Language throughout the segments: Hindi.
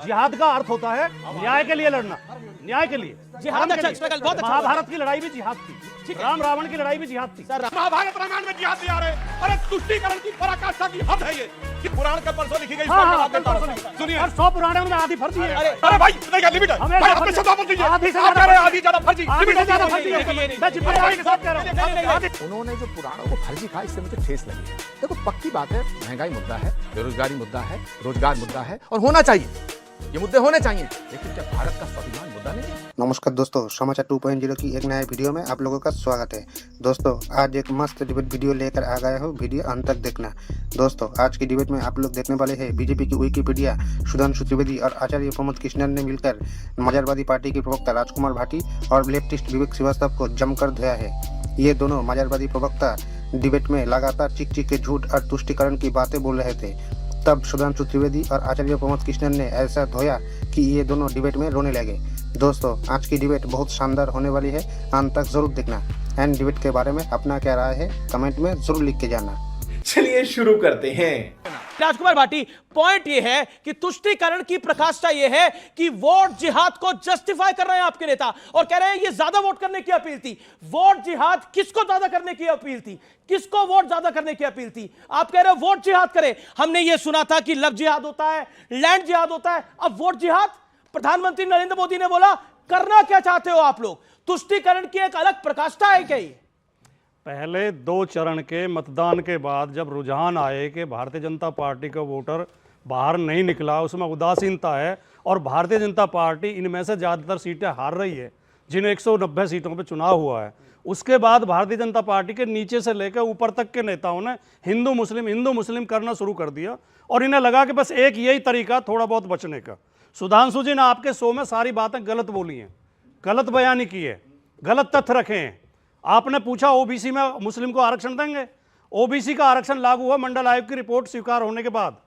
जिहाद का अर्थ होता है न्याय के लिए लड़ना, न्याय के लिए। जिहाद अच्छा स्ट्रगल बहुत अच्छा। महाभारत की लड़ाई भी जिहाद थी, राम रावण की लड़ाई भी जिहाद थी। महाभारत रामायण में जिहाद नहीं आ रहे। अरे तुष्टीकरण की पराकाष्ठा की हद है ये कि पुराण के परसों लिखी गई। सुनिए 100 पुराने में आधी फर्जी है। अरे भाई देखिए लिमिट है भाई, अपने शब्दों पर दीजिए। आधी से आप कह रहे हैं आधी ज्यादा फर्जी, लिमिट है ज्यादा फर्जी है। मैं जिम्मेदारी के साथ कह रहा हूं। उन्होंने जो पुराणों को फर्जी कहा, इससे मुझे ठेस लगी है। देखो पक्की बात है, महंगाई मुद्दा है, बेरोजगारी मुद्दा है, रोजगार मुद्दा है और होना चाहिए, ये मुद्दे होने चाहिए, लेकिन क्या भारत का स्वाभिमान मुद्दा नहीं है? नमस्कार दोस्तों, समाचार 2.0 की एक नए वीडियो में आप लोगों का स्वागत है। दोस्तों आज एक मस्त डिबेट वीडियो लेकर आ गया हूँ, वीडियो अंत तक देखना। दोस्तों आज की डिबेट में आप लोग देखने वाले हैं बीजेपी की विकिपीडिया सुधांशु त्रिवेदी और आचार्य प्रमोद कृष्णन ने मिलकर माजारवादी पार्टी के प्रवक्ता राजकुमार भाटी और लेफ्टिस्ट विवेक श्रीवास्तव को जमकर धोया है। ये दोनों माजारवादी प्रवक्ता डिबेट में लगातार चिक चिक के झूठ और तुष्टीकरण की बातें बोल रहे थे। तब सुधांशु त्रिवेदी और आचार्य प्रमोद कृष्णन ने ऐसा धोया कि ये दोनों डिबेट में रोने लगे। दोस्तों आज की डिबेट बहुत शानदार होने वाली है, अंत तक जरूर देखना। एंड डिबेट के बारे में अपना क्या राय है कमेंट में जरूर लिख के जाना। चलिए शुरू करते हैं। राजकुमार भाटी, पॉइंट ये है कि तुष्टीकरण की प्रकाष्ठा ये है कि वोट जिहाद को जस्टिफाई कर रहे हैं आपके नेता और कह रहे हैं ये ज्यादा वोट करने की अपील थी। वोट जिहाद किसको ज्यादा करने की अपील थी? किसको वोट ज्यादा करने की अपील थी? आप कह रहे हो वोट जिहाद करें। हमने ये सुना था कि लव जिहाद होता है, लैंड जिहाद होता है, अब वोट जिहाद। प्रधानमंत्री नरेंद्र मोदी ने बोला करना क्या चाहते हो आप लोग? तुष्टीकरण की एक अलग प्रकाष्ठा है क्या? पहले 2 चरण के मतदान के बाद जब रुझान आए कि भारतीय जनता पार्टी का वोटर बाहर नहीं निकला, उसमें उदासीनता है और भारतीय जनता पार्टी इनमें से ज़्यादातर सीटें हार रही है, जिन्हें 190 सीटों पे चुनाव हुआ है। उसके बाद भारतीय जनता पार्टी के नीचे से लेकर ऊपर तक के नेताओं ने हिंदू मुस्लिम करना शुरू कर दिया और इन्हें लगा कि बस एक यही तरीका थोड़ा बहुत बचने का। सुधांशु जी ने आपके शो में सारी बातें गलत बोली हैं, गलत बयानी की है, गलत तथ्य रखे हैं। आपने पूछा ओबीसी में मुस्लिम को आरक्षण देंगे। ओबीसी का आरक्षण लागू हुआ मंडल आयोग की रिपोर्ट स्वीकार होने के बाद।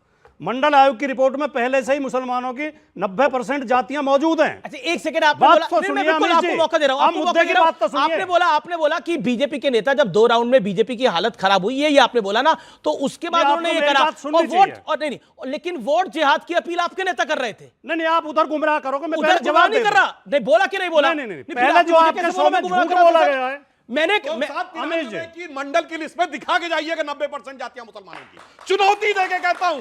मंडल आयोग की रिपोर्ट में पहले से ही मुसलमानों की 90% जातियां मौजूद हैं। अच्छा एक सेकंड, आपने बोला, आपको मौका दे रहा हूं, आपको मौका दे रहा हूं। आपने बोला कि बीजेपी के नेता जब 2 राउंड में बीजेपी की हालत खराब हुई, ये आपने बोला ना, तो उसके बाद उन्होंने ये करा और वोट और नहीं, लेकिन वोट जिहाद की अपील आपके नेता कर रहे थे। नहीं आप उधर गुमराह करोगे, मैं उधर जवाब नहीं कर रहा। नहीं बोला कि नहीं बोला? नहीं पहले जो आपके शो में झूठ बोला गया है, मैंने कि मंडल की लिस्ट में दिखा के जाइएगा 90% जातियां मुसलमानों की। चुनौती देके कहता हूं।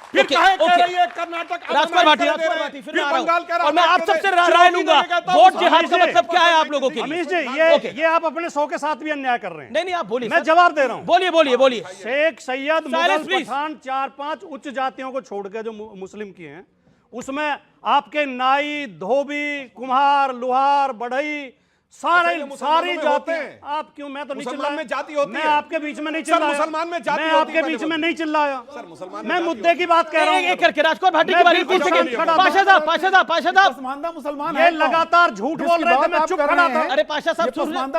फिर कह रही है कर्नाटक, राजकुमार भाटी, फिर बंगाल कह रहा हूं। और मैं आप सबसे राय लूंगा, वोट जिहाद का मतलब क्या है आप लोगों के लिए? अमीश जी, ये आप अपने शो के साथ भी अन्याय कर रहे हैं। नहीं आप बोलिए, मैं जवाब दे रहा हूं। बोलिए। शेख सैयद, मुगल, पठान, 4-5 उच्च जातियों को छोड़कर जो मुस्लिम किए हैं, उसमें आपके नाई, धोबी, कुम्हार, लोहार, बढ़ई, सारी जातें। आप क्यों? मैं तो नहीं चिल्लाया। में जाति होती है, मैं आपके बीच में नहीं चिल्लाया। मुसलमान में जाति मैं आपके बीच में नहीं चिल्लाया। मैं मुद्दे की बात कह रहा हूं। एक करके राजकुमार भाटी की बारी पूछ सके। पाशा मुसलमान ये लगातार झूठ बोल रहे थे, मैं चुप खड़ा था। अरे पाशा साहब,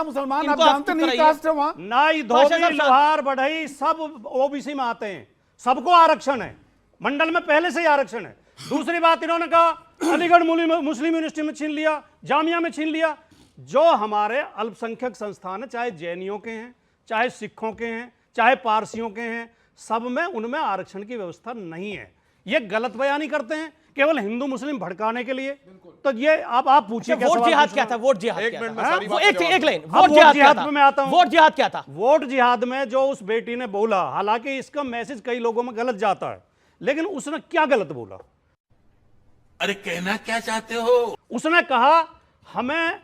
मुसलमान आप जानते नहीं कास्ट है वहां। नाई, धोबी, लोहार, बढ़ई सब ओबीसी में आते हैं, सबको आरक्षण है। मंडल में पहले से ही आरक्षण है। दूसरी बात इन्होंने कहा अलीगढ़ मुस्लिम यूनिवर्सिटी में छीन लिया, जामिया में छीन लिया। जो हमारे अल्पसंख्यक संस्थान है, चाहे जैनियों के हैं, चाहे सिखों के हैं, चाहे पारसियों के हैं, सब में उनमें आरक्षण की व्यवस्था नहीं है। ये गलत बयानी करते हैं केवल हिंदू मुस्लिम भड़काने के लिए। तो ये आप पूछिए वोट जिहाद क्या था? वोट जिहाद एक क्या मिनट में था? सारी बात एक लाइन, वोट जिहाद में मैं आता हूं। वोट जिहाद क्या था? वोट जिहाद में जो उस बेटी ने बोला, हालांकि इसका मैसेज कई लोगों में गलत जाता है, लेकिन उसने क्या गलत बोला? अरे कहना क्या चाहते हो? उसने कहा हमें,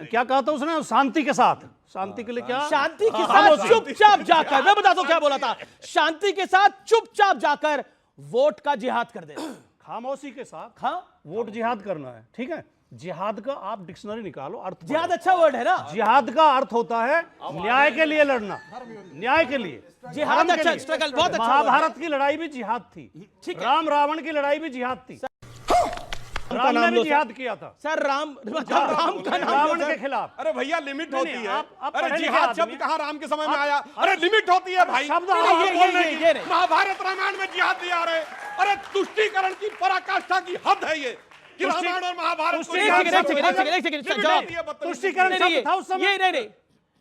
क्या कहा था उसने? शांति के साथ। शांति के लिए क्या? शांति के साथ चुपचाप जाकर, मैं बता दूं क्या बोला था। शांति के साथ चुपचाप जाकर वोट का जिहाद कर देना। खामोशी के साथ वोट जिहाद करना है, ठीक है। जिहाद का आप डिक्शनरी निकालो, अर्थ। जिहाद अच्छा वर्ड है ना? जिहाद का अर्थ होता है न्याय के लिए लड़ना, न्याय के लिए। जिहाद अच्छा स्ट्रगल बहुत अच्छा। महाभारत की लड़ाई भी जिहाद थी, राम रावण की लड़ाई भी जिहाद थी। राम ने भी जिहाद किया था सर। राम का नाम रावण के खिलाफ। अरे भैया लिमिट होती है। अरे पढ़े जिहाद लिखे शब्द कहाँ राम के समय में आया? अरे लिमिट होती है भाई। शब्द ये महाभारत रामायण में जिहाद नहीं आ रहे। अरे तुष्टीकरण की पराकाष्ठा की हद है ये कि रामायण और महाभारत तुष्टीकरण था उस समय।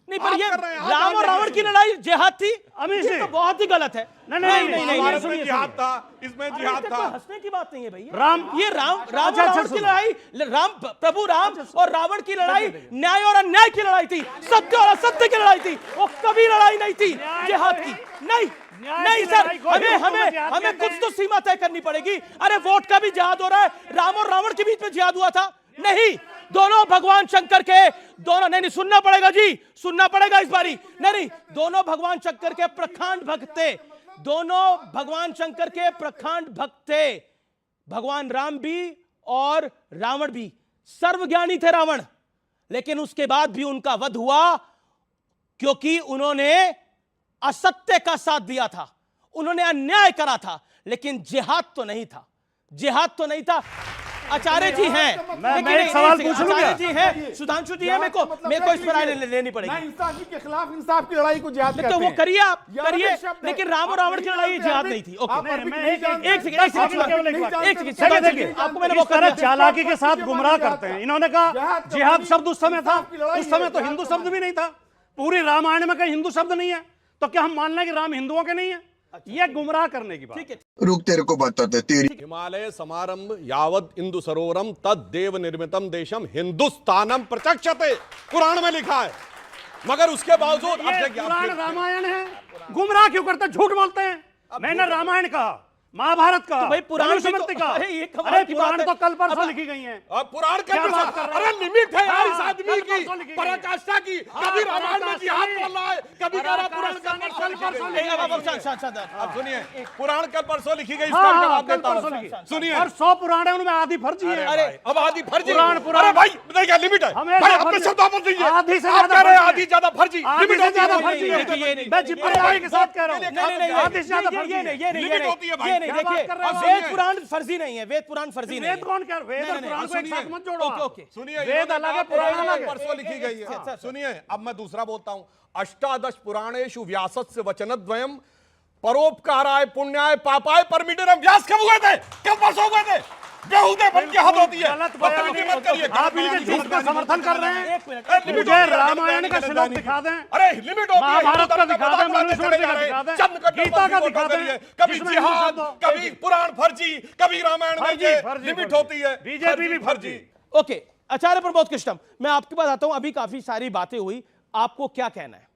नहीं, पर आप ये कर रहे हैं, राम और रावण की लड़ाई जिहाद थी, अमीश ये जी। तो बहुत ही गलत है। हमारे सुनिए, में जिहाद था, इसमें अरे जिहाद इसमें था। कोई हंसने की बात नहीं है भैया। राम- ये राम अच्छा, और रावण की सुनो। लड़ाई, प्रभु राम और रावण की लड़ाई न्याय और अन्याय की लड़ाई थी, सत्य और असत्य की लड़ाई थी। वो कभी लड़ाई नहीं थी जिहाद की। नहीं नहीं की सर, लड़ाई को हमें हिंदुओं में हमें जिहाद हमें कहते कुछ हैं। तो सीमा तय करनी पड़ेगी। अरे वोट का भी जिहाद हो रहा है, राम और रावण के बीच में जिहाद हुआ था? नहीं, दोनों भगवान शंकर के, दोनों नहीं, सुनना पड़ेगा जी, सुनना पड़ेगा इस बारी। नहीं, दोनों भगवान शंकर के प्रखंड भक्त थे, दोनों भगवान शंकर के प्रखंड भक्त थे। भगवान राम भी और रावण भी सर्वज्ञानी थे रावण, लेकिन उसके बाद भी उनका वध हुआ क्योंकि उन्होंने असत्य का साथ दिया था, उन्होंने अन्याय करा था, लेकिन जिहाद तो नहीं था, जिहाद तो नहीं था। आचार्य जी हैं, मैं लेकिन एक सवाल पूछ लूं आचार्य क्या? जी हैं, सुधांशु जी हैं, मेरे को इस पर राय लेनी पड़ेगी। इंसाफी के खिलाफ इंसाफ की लड़ाई को जिहाद कहते तो वो हैं। करिए, आप ये करिए, अलग शब्द है। लेकिन राम और आप रावण की नहीं लड़ाई जानते, जिहाद आप नहीं थी। नहीं- ओके, आप नहीं, अरबिक मैं नहीं एक- जानते। एक सेकंड, आप एक सेकंड, अरबिक केवल एक नहीं बात। जानते, एक सेकंड, तो देखिए, देखिए, देखिए, आपको मैंने इस वो तरह कर चालाकी के साथ जिहाद गुमराह का करते हैं। मतलब इन्होंने कहा जिहाद का जिहाद मतलब शब्द उस समय था, इंसाफ की लड़ाई उस समय है, तो जिहाद हिंदू का शब्द भी नहीं था। पूरी रामायण में कहीं हिंदू शब्द नहीं है, तो क्या हम मान लें कि राम हिंदुओं के नहीं है? यह गुमराह करने की बात। ठीक है, रुक तेरे को बताते तेरी हिमालय समारंभ यावत इंदु सरोवरम तद देव निर्मितम देशम हिंदुस्तानम प्रचक्षते, पुराण में लिखा है। मगर उसके बावजूद अब ये देखिए, अब पुराण फिर- रामायण है, गुमराह क्यों करते हैं? झूठ बोलते हैं। मैंने रामायण कहा, महाभारत कहा, भाई पुराण भी तो- मनुस्मृति कहा। अरे ये कमाल अरे की बात पुराण है। तो कल परसों अब- लिखी गई हैं। अब पुराण क्या के बात कर रहे अरे हैं? लिमिट है यार इस हाँ, आदमी कल की परसों लिखी गई है। पराकाष्ठा की। कभी रामायण में जिहाद बोल रहा है, कभी कह रहा है पुराण कल परसों लिखी गई है। अब सुनिए, पुराण कल परसों लिखी गई, इसका हाँ, जवाब कल देता परसों हूं। लिखी। सुनिए, और 100 पुराण है, उनमें आधी फर्जी है। अरे अब आधी फर्जी, पुराण- अरे भाई देखिए लिमिट है हमेशा भाई, अपने फर्जी। शब्द आप दीजिए। आधी से आप ज्यादा कह रहे हैं फर्जी आधी ज्यादा फर्जी, आधी लिमिट से होती है। ज्यादा नहीं, फर्जी नहीं, है। ये नहीं, मैं जिम्मेदारी के साथ कह रहा हूँ। नहीं, आधी से ज्यादा फर्जी है। लिमिट होती है भाई। ये नहीं, क्या बात देखिए, कर रहे हो? वेद पुराण फर्जी नहीं है, वेद पुराण फर्जी नहीं वेद है। कौन कह रहा है? वेद और नहीं, पुराण को एक साथ मत जोड़ो। Okay, okay. सुनिए, वेद इन्होंने अलग है, कहा पुराण पुराण अलग है। परसों लिखी गई सर, है। सर। सुनिए, अब मैं दूसरा बोलता हूं। अष्टादश पुराणेषु व्यासस्य वचनद्वयम् परोपकाराय पुण्याय पापाय परमिटेरम। व्यास कब हुए थे? कब परसों हुए थे? बेहुदे बन की हद होती है। गलत बदतमीजी मत करिए। आप इनके झूठ का समर्थन कर रहे हैं। एक मिनट, लिमिट मुझे होती है, रामायण का गलत श्लोक नहीं। दिखा दें, अरे लिमिट होती है। महाभारत का हिंदू दिखा धर्म दें, का मनुस्मृति चढ़े जा का रहे दिखा हैं। दें, चंद कट्टर गीता का पर दिखा वोट कर दें, लिए। कभी जिसमें हिंदू जिहाद, शब्द हो। कभी पुराण फर्जी, कभी रामायण में फर्जी, ये फर्जी, लिमिट फर्जी। होती है। बीजेपी भी फर्जी। ओके, आचार्य प्रमोद कृष्णम, मैं आपके पास आता हूं। अभी काफी सारी बातें हुई, आपको क्या कहना है?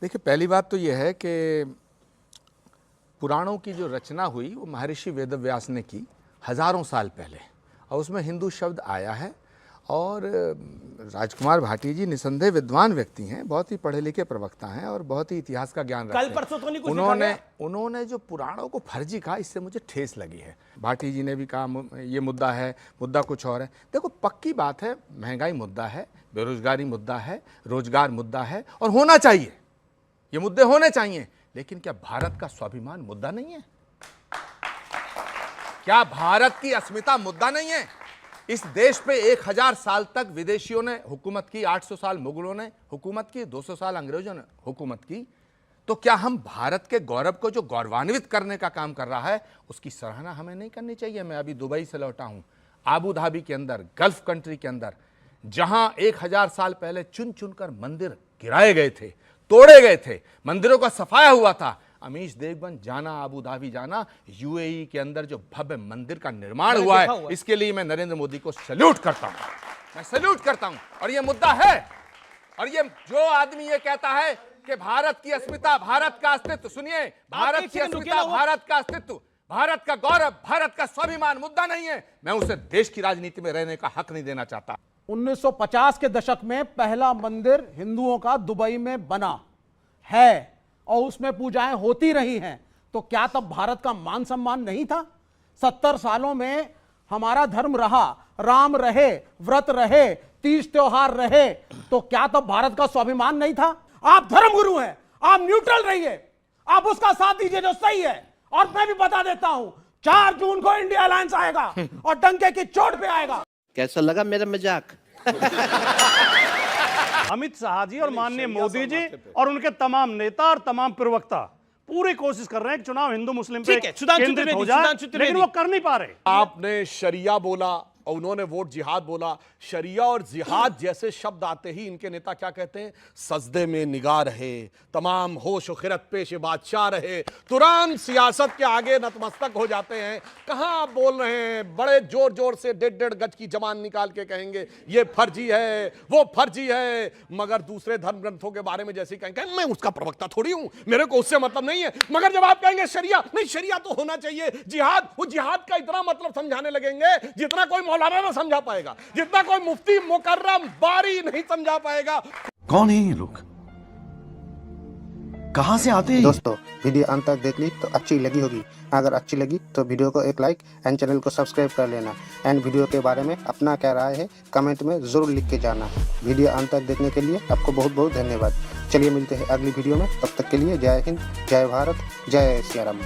देखिए, पहली बात तो यह है कि पुराणों की जो रचना हुई वो महर्षि वेदव्यास ने की हजारों साल पहले, और उसमें हिंदू शब्द आया है। और राजकुमार भाटी जी निसंदेह विद्वान व्यक्ति हैं, बहुत ही पढ़े लिखे प्रवक्ता हैं और बहुत ही इतिहास का ज्ञान रखते कल हैं। परसों तो नहीं कुछ लिखा गया? उन्होंने जो पुराणों को फर्जी कहा, इससे मुझे ठेस लगी है। भाटी जी ने भी कहा ये मुद्दा है, मुद्दा कुछ और है। देखो, पक्की बात है, महंगाई मुद्दा है, बेरोजगारी मुद्दा है, रोजगार मुद्दा है, और होना चाहिए, ये मुद्दे होने चाहिए। लेकिन क्या भारत का स्वाभिमान मुद्दा नहीं है? क्या भारत की अस्मिता मुद्दा नहीं है? इस देश पे 1000 साल तक विदेशियों ने हुकूमत की, 800 साल मुगलों ने हुकूमत की, 200 साल अंग्रेजों ने हुकूमत की। तो क्या हम भारत के गौरव को जो गौरवान्वित करने का काम कर रहा है, उसकी सराहना हमें नहीं करनी चाहिए? मैं अभी दुबई से लौटा हूं, आबू धाबी के अंदर, गल्फ कंट्री के अंदर, जहां 1000 साल पहले चुन चुनकर मंदिर गिराए गए थे, तोड़े गए थे, मंदिरों का सफाया हुआ था। अमीश देवगन जाना, आबू धाबी जाना, यूएई के अंदर जो भव्य मंदिर का निर्माण हुआ है, इसके लिए मैं नरेंद्र मोदी को सैल्यूट करता हूं, मैं सैल्यूट करता हूं। और ये मुद्दा है, और ये जो आदमी ये कहता है कि भारत की अस्मिता, भारत का अस्तित्व, सुनिए, भारत की अस्मिता, भारत का अस्तित्व, भारत का गौरव, भारत का स्वाभिमान मुद्दा नहीं है। मैं उसे देश की राजनीति में रहने का हक नहीं देना चाहता। 1950 के दशक में पहला मंदिर हिंदुओं का दुबई में बना है और उसमें पूजाएं होती रही हैं। तो क्या तब भारत का मान सम्मान नहीं था? 70 सालों में हमारा धर्म रहा, राम रहे, व्रत रहे, तीज त्योहार रहे, तो क्या तब भारत का स्वाभिमान नहीं था? आप धर्म गुरु हैं, आप न्यूट्रल रहिए, आप उसका साथ दीजिए जो सही है। और मैं भी बता देता हूं, 4 जून को इंडिया अलायंस आएगा और डंके की चोट पे आएगा। कैसा लगा मेरा मजाक? अमित शाह जी और माननीय मोदी जी और उनके तमाम नेता और तमाम प्रवक्ता पूरी कोशिश कर रहे हैं कि चुनाव हिंदू मुस्लिम पे ठीक है, सुधांशु केंद्रित हो त्रिवेदी, जाए, सुधांशु त्रिवेदी। लेकिन वो कर नहीं पा रहे। आपने शरिया बोला और उन्होंने वोट जिहाद बोला। शरिया और जिहाद जैसे शब्द आते ही इनके नेता क्या कहते हैं? सजदे में निगाह रहे, तमाम होश खिरत पेश बादशाह रहे, तुरंत सियासत के आगे नतमस्तक हो जाते हैं। कहां आप बोल रहे हैं? बड़े जोर जोर से 1.5 गज की जबान निकाल के कहेंगे ये फर्जी है, वो फर्जी है, मगर दूसरे धर्म ग्रंथों के बारे में जैसे कहेंगे मैं उसका प्रवक्ता थोड़ी हूं, मेरे को उससे मतलब नहीं है। मगर जब आप कहेंगे शरिया, नहीं शरिया तो होना चाहिए, जिहाद, वो जिहाद का इतना मतलब समझाने लगेंगे जितना कोई मौलाना ना समझा पाएगा, जितना कोई मुफ्ती मुकर्रम बारी नहीं समझा पाएगा। कौन है ये लोग, कहां से आते हैं? दोस्तों वीडियो अंत तक देख ली तो अच्छी लगी होगी। अगर अच्छी लगी तो वीडियो को एक लाइक एंड चैनल को सब्सक्राइब कर लेना। एंड वीडियो के बारे में अपना क्या राय है कमेंट में ज़रूर लिख के जाना। वीडियो अंत तक देखने के लिए आपको बहुत बहुत धन्यवाद। चलिए मिलते हैं अगली वीडियो में, तब तक के लिए जय हिंद, जय भारत, जय सिया राम।